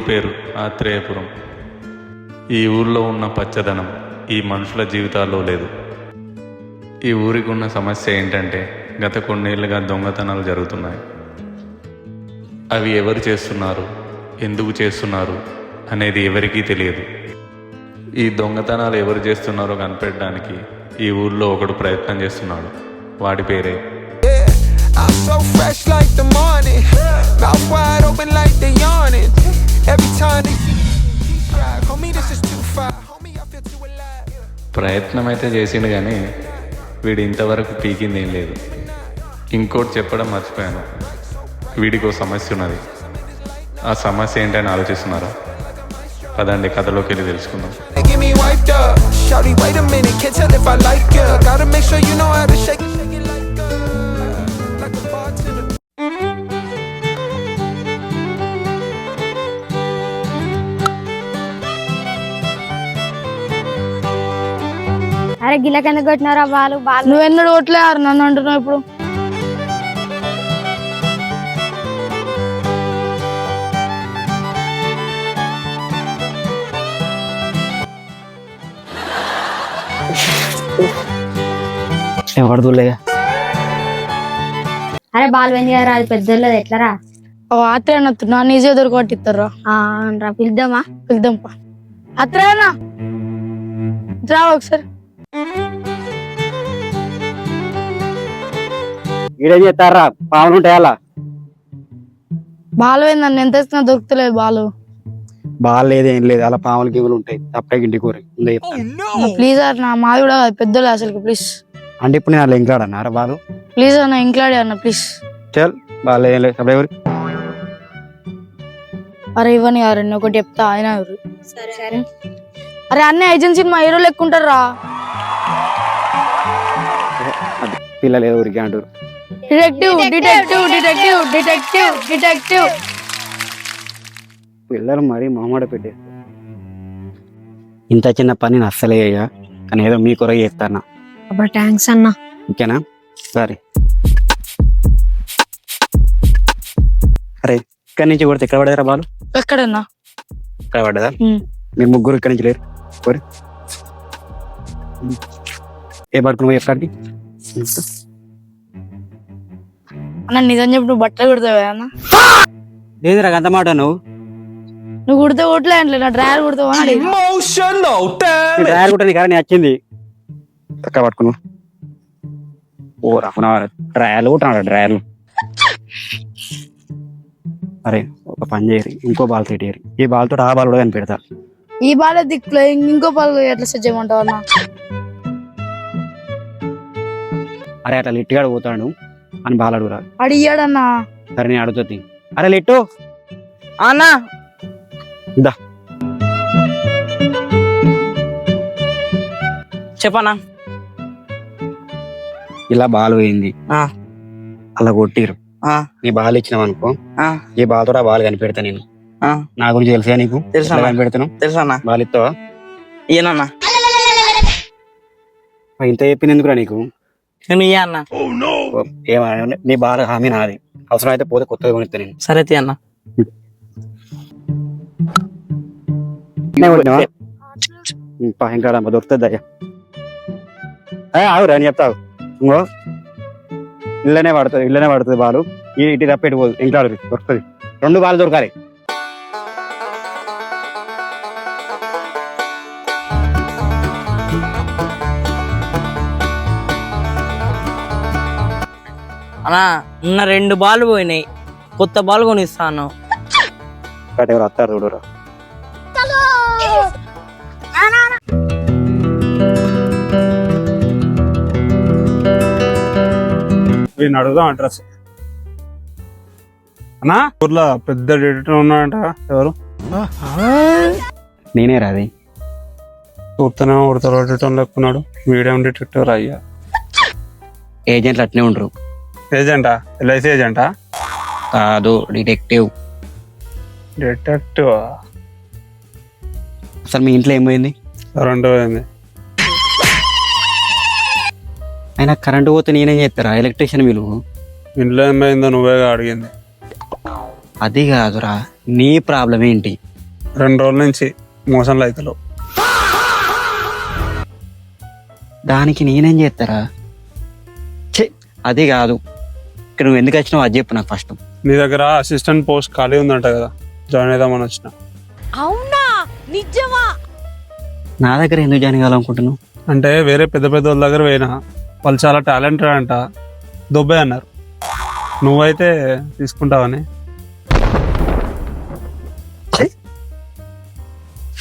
పేరు ఆత్రేయపురం. ఈ ఊర్లో ఉన్న పచ్చదనం ఈ మనుషుల జీవితాల్లో లేదు. ఈ ఊరికి ఉన్న సమస్య ఏంటంటే గత కొన్నేళ్లుగా దొంగతనాలు జరుగుతున్నాయి. అవి ఎవరు చేస్తున్నారు, ఎందుకు చేస్తున్నారు అనేది ఎవరికీ తెలియదు. ఈ దొంగతనాలు ఎవరు చేస్తున్నారో కనిపెట్టడానికి ఈ ఊర్లో ఒకడు ప్రయత్నం చేస్తున్నాడు. వాడి పేరే I'm so fresh like the morning, mouth wide open like they yawning. Every time they see me, drive, homie, this is too far. Homie, I feel too alive. ప్రయత్నం అయితే చేసిండు కానీ వీడు ఇంతవరకు పీకింది ఏం లేదు. ఇంకోటి చెప్పడం మర్చిపోయాను, వీడికి ఒక సమస్య ఉన్నది. ఆ సమస్య ఏంటని ఆలోచిస్తున్నారా? పదండి కథలోకి వెళ్ళి తెలుసుకుందాం. They get me wiped up. Shawty, wait a minute, can't tell if I like ya. Gotta make sure you know how to shake it like a bartender. అరే గిల్ల కింద కొట్టినారా బాలు? నువ్వు ఎన్నడూ కొట్టలేరు, నన్ను అంటున్నావు ఇప్పుడు. పడుతులేగా. అరే బాలు వెంది కదా, అది పెద్దోళ్ళది ఎట్లరా? అత్రే అన్నట్టు నా ఈజీ దొరకొట్టిస్తారా? రా పిలుద్దామా? పిలుద్దాం పా. అత్రేనా రా ఒకసారి. ఈడేం చేస్తారా? పాములు ఉంటాయి అలా. బాలు నన్ను ఎంత ఇస్తున్నా దొరుకుతలేదు బాలు. బాగా లేదు ఏం లేదు, అలా పాములు గిములు ఉంటాయి. తప్పే ఇంటి కూర ప్లీజ్ అన్న, నా మాది కూడా పెద్దోళ్ళు అసలు ప్లీజ్. అంటే ఇప్పుడు నేను అలా ఇంట్లాడన్నారా బాలు? ప్లీజ్ అన్న, ఇంక్లాడి అన్న ప్లీజ్. చల్ బాగా ఏం లేదు. ఎవరు? అరే ఇవ్వని గారు ఒకటి చెప్తా, ఆయన ఎవరు? అరే అన్ని ఏజెన్సీ మా హీరోలు ఎక్కుంటారు రా. పిల్లలు ఏదో ఊరికి అంటారు. Detective detective detective detective detective. పిల్లలు మరీ మొహమాట పెట్టే ఇంత చిన్న పని నేను అస్సలే అయ్యా, కానీ ఏదో మీ కొరకు చేస్తాను. అబ్బా థ్యాంక్స్ అన్న. ఓకేనా? సరే. అరే ఇక్కడి నుంచి కొడితే ఎక్కడ పడేరా బాలు? ఎక్కడన్నా ఇక్కడ పడ్డదా? మీరు ముగ్గురు ఇక్కడి నుంచి లేరు. కోరి ఏ పడుకున్నావు ఎక్కడికి? అన్న నిజం చెప్పు, నువ్వు బట్టలు కుడతావా అన్న? లేదురా అంత మాట. నువ్వు కుడితే కొట్టలే అంటే నా డ్రైవర్ కుడతావా? డ్రైవర్ కుట్టని కానీ వచ్చింది పక్క పట్టుకున్నావు. ఓ రఫ్ డ్రైవర్లు కుట్టినాడు డ్రైవర్లు. అరే ఒక పని చేయరు, ఇంకో బాల్ తీయరు. ఈ బాల్ తోటి ఆ బాల్ కూడా కనిపెడతా. ఈ బాల్ దిక్కులే, ఇంకో బాల్ ఎట్లా సెట్ చేయమంటావు అన్న? అరే అట్లా లిట్టుగాడు పోతాడు అని బాల్ అడుగురా. అడిగాడన్నా. సరే నేను అడుగుతుంది. అరే లిట్టు అన్నా దా చెప్పనా? ఇలా బాల్ పోయింది, అలా కొట్టిరు. నీ బాల్ ఇచ్చినావు అనుకో, ఈ బాల్ తోటి ఆ బాల్ కనిపెడతా నేను. నా గురించి తెలుసా నీకు? తెలుసా? కనిపెడతాను. తెలుసా? బాల్ ఇస్తావా? ఏనన్నా ఇంత చెప్పింది ఎందుకురా నీకు? నేను ఇయ్యా అన్న. ఏమన్నా నీ బాల్ హామీ నాది. అవసరం అయితే పోతే కొత్తగా కొనిస్తా నేను. సరే తీ అన్న. ఇంకా దొరుకుతుంది అయ్యా. ఆవురా అని చెప్తావు. ఇంకో ఇళ్ళనే పడుతుంది బాలు. ఇటు తప్పెట్టు పోదు, ఇంకా దొరుకుతుంది. 2 బాలు దొరకాలి. అన్నా ఉన్న 2 బాల్ పోయినాయి, కొత్త బాల్ కొనిస్తాను. ఎవరు వస్తారు చూడరా. నేను అడుగుదాం అడ్రస్. అన్నా ఊర్లో పెద్ద డిటెక్టివ్ ఉన్నాడంట. ఎవరు? నేనే రాది. చూస్తూనే ఉడతలో డిటెక్టివ్ లెక్కున్నాడు. మీడియం డిటెక్టివ్ అయ్యా. ఏజెంట్లు అట్నే ఉంటారు. ఏజెంటా? ఎల్ఐసి ఏజెంటా? కాదు, డిటెక్టివ్. డిటెక్టివ్. అసలు మీ ఇంట్లో ఏమైంది? కరెంటు పోయింది. అయినా కరెంటు పోతే నేనేం చేస్తారా? ఎలక్ట్రీషియన్ మీరు. ఇంట్లో ఏమైందో నువ్వేగా అడిగింది. అది కాదురా, నీ ప్రాబ్లం ఏంటి? 2 రోజుల నుంచి మోషన్లు అవుతలేవు. దానికి నేనేం చేస్తారా? ఛే, అది కాదు. ఇక్కడ నువ్వు ఎందుకు వచ్చినావు అది చెప్పు నాకు ఫస్ట్. నీ దగ్గర అసిస్టెంట్ పోస్ట్ ఖాళీ ఉందంట కదా, జాయిన్ అవుదామని వచ్చిన. నా దగ్గర ఎందుకు జాయిన్ కావాలనుకుంటున్నావు? అంటే వేరే పెద్ద పెద్ద వాళ్ళ దగ్గర పోయినా వాళ్ళు చాలా టాలెంటెడ్ అంట, దొబ్బే అన్నారు. నువ్వైతే తీసుకుంటావని.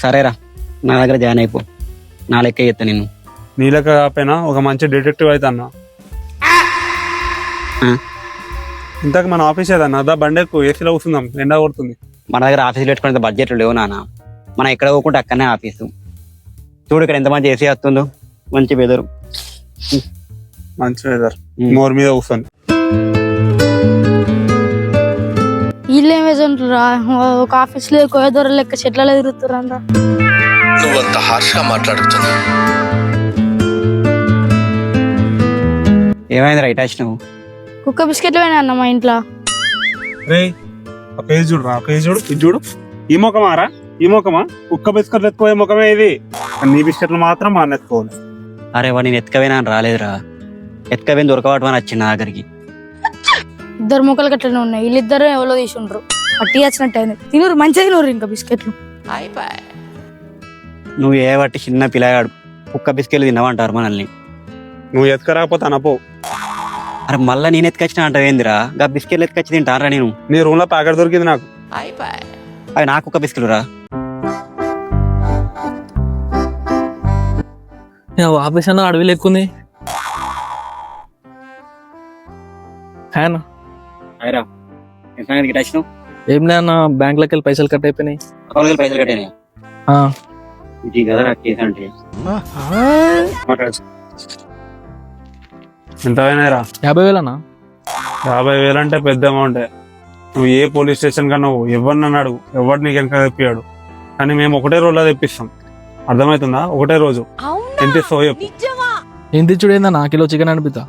సరేరా, నా దగ్గర జాయిన్ అయిపో. నా లెక్క చేస్తా నిన్ను. నీ లెక్క కాకపోయినా ఒక మంచి డిటెక్టివ్ అయితే అన్నా. ఇంతకు మన ఆఫీస్ ఏదన్నా అదా బండెక్కు, ఏసీలో కూర్చుందాం, ఎండ కొడుతుంది. మన దగ్గర ఆఫీసులు పెట్టుకునే బడ్జెట్లు లేవు నాన్న. మనం ఎక్కడ పోకుంటే అక్కడనే ఆఫీసు. చూడు ఇక్కడ ఎంత మంచి ఏసీ వస్తుందో, మంచి వెదరు. మంచి వెదర్, మోర్ మీద కూర్చొని. వీళ్ళేం వేసుంటారా? ఒక ఆఫీస్ లో కోయదొర లెక్క చెట్లలో తిరుగుతారంతా. నువ్వంత హార్ష్గా మాట్లాడుతున్నా. ఏమైంది రైట్ వచ్చినావు? కుక్క బిస్కెట్లు పోయినా అన్న మా ఇంట్లో. రే ఆ పేజ్ చూడు, ఆ పేజ్ చూడు, ఇది చూడు. ఈ ముఖమారా? ఈ ముఖమా? కుక్క బిస్కెట్లు ఎత్తుకోయే ముఖమే ఇది. నీ బిస్కెట్లు మాత్రం మా ఎత్తుకోవాలి. అరే వాడు నేను ఎత్తుకవేనా అని రాలేదురా. ఎత్తుకవేని దొరకవటమని వచ్చింది నా దగ్గరికి. ఇద్దరు ముక్కలు గట్లనే ఉన్నాయి. వీళ్ళిద్దరు ఎవరో తీసుండ్రు. పట్టి వచ్చినట్టు అయింది. తినరు, మంచిగా తినరు ఇంకా బిస్కెట్లు. నువ్వు ఏ బట్టి చిన్న పిల్లగాడు కుక్క బిస్కెట్లు తినవంటారు మనల్ని. నువ్వు ఎత్తుకరాకపోతే అనపో. అరే మళ్ళీ నేను ఎత్తుకొచ్చిన అంటావేందిరా? గా బిస్కెట్లు ఎత్తుకొచ్చి తింటారా నేను? నీ రూమ్ లో ప్యాకెట్ దొరికింది నాకు. అవి నా కుక్క బిస్కెట్లు రా. ఆఫీస్ అన్న అడవి లెక్కుంది. అయిరా ఎంత గిట్ వచ్చినావు? ఏం లే అన్న, బ్యాంక్ లోకి వెళ్ళి పైసలు కట్ అయిపోయినాయి. పైసలు కట్టాను ఇది కదా నాకు కేసు అంటే. ఎంత అయినాయిరా? 50,000 అన్న. 50,000 అంటే పెద్ద అమౌంటే. నువ్వు ఏ పోలీస్ స్టేషన్ కన్నా ఎవరిని అన్నాడు, ఎవరు నీకు వెనక తెప్పియాడు. కానీ మేము ఒకటే రోజులో తెప్పిస్తాం. అర్థమవుతుందా? ఒకటే రోజు. ఎంత ఇస్తావో చెప్పు. ఏం తెచ్చుడు ఏందన్నా? కిలో చికెన్ అనిపిస్తా.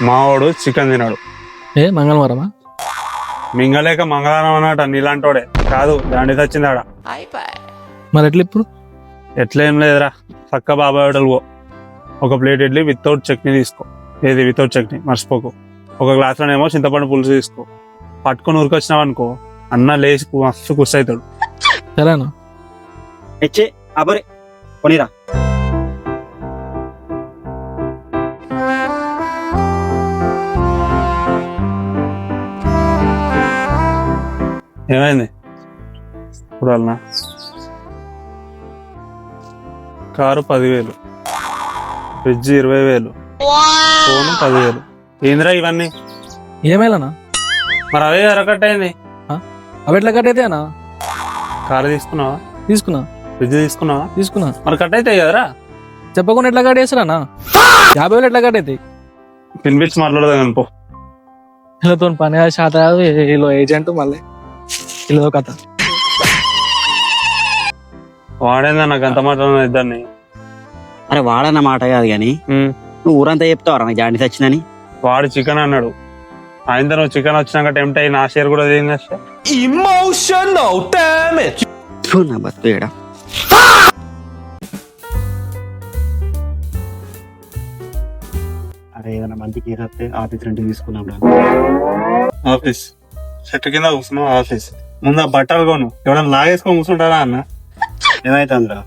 మావాడు చికెన్ తినాడు. ఏ మంగళవారమా? మింగలేక మంగళవారం అన్నట. నీలాంటోడే కాదు, దాండి తెచ్చిందాడ. మరి ఎట్లా ఇప్పుడు? ఎట్లా ఏం లేదురా, చక్క బాబాయ్ హోటల్ పో. ఒక ప్లేట్ ఇడ్లీ వితౌట్ చట్నీ తీసుకో. ఏది వితౌట్ చట్నీ మర్చిపోకు. ఒక గ్లాసులోనేమో చింతపండు పులుసు తీసుకో. పట్టుకొని ఊరికొచ్చినావు అనుకో, అన్న లేచి మస్తు కుస్ అవుతాడు. సరేనా? హెచ్చే అబరే కొనిరా. ఏమైంది? చూడాలనా? Car 10,000, fridge 20,000, phone 10,000. ఏందిరా ఇవన్నీ? ఏమైనా? మరి అవే అరకట్ అయింది. అవి ఎట్లా కట్ అయితే అన్న? కారు తీసుకున్నావా? తీసుకున్నా. ఫ్రిడ్జ్ తీసుకున్నావా? తీసుకున్నా. మరి కట్ అవుతాయి కదరా. చెప్పకుండా ఎట్లా కట్ చేస్తారా అన్న? 50,000 ఎట్లా కట్ అవుతాయి? పిలిపించి మాట్లాడదాం అనుకో. వీళ్ళతో పని శాత కాదు, వీళ్ళు ఏజెంట్ మళ్ళీ వీళ్ళతో కథ. వాడేందా నాకు అంత మాట్లాడిన ఇద్దరిని. అరే వాడన్న మాట కాదు కానీ నువ్వు ఊరంతా చెప్తావరా నాకు జాండీస్ వచ్చిందని. వాడు చికెన్ అన్నాడు. ఆయన నువ్వు చికెన్ వచ్చినాక టెంప్ట్ అయ్యి నా షేర్ కూడా చేస్తే ఎమోషనల్ డామేజ్. నా బతు ఏడా. అరే ఏదైనా మంచి కేసు వస్తే ఆఫీస్ రెంట్ తీసుకున్నాం. ఆఫీస్ చెట్టు కింద కూర్చున్నావు. ఆఫీస్ ముందు ఆ బట్టలు కొను. ఎవరైనా లాగేసుకొని కూర్చుంటారా అన్న? ఏమైతుందిరా?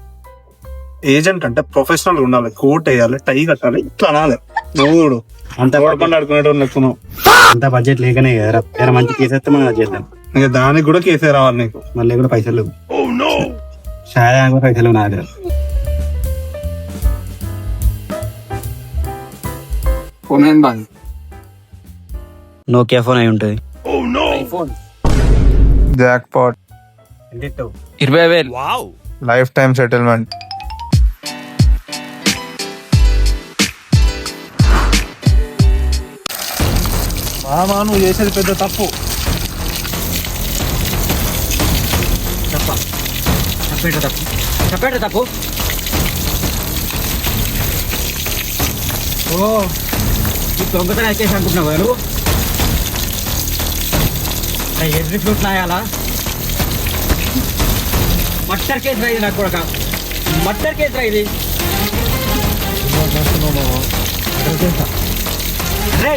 ఏజెంట్ అంటే ప్రొఫెషనల్ ఉండాలి. కోట్ వేయాలి, టై కట్టాలి, ఇట్లా అనాలి. నువ్వు అంత పడుకొని ఆడుకునేటోళ్ళు ఎక్కువ. అంత బడ్జెట్ లేకనే కదరా. ఏదైనా మంచి కేసు వస్తే మనం చేద్దాం. ఇంకా దానికి కూడా కేసే రావాలి నీకు. మళ్ళీ కూడా పైసలు లేవు. షాయా కూడా పైసలు లేవు నా దగ్గర. ఫోన్ ఏం బాగా నోకియా ఫోన్ అయి ఉంటుంది. Jackpot 20,000. Lifetime settlement. మామా నువ్వు చేసేది పెద్ద తప్పు. చెప్పేట తప్పు. ఓ దొంగతనం ఎక్కేసి అనుకుంటున్నావు నువ్వు? ఎదురు చూట్లాయాలా మట్టర్ కేసు రా ఇది నాకు కూడా మట్టర్ కేసు రా ఇది రే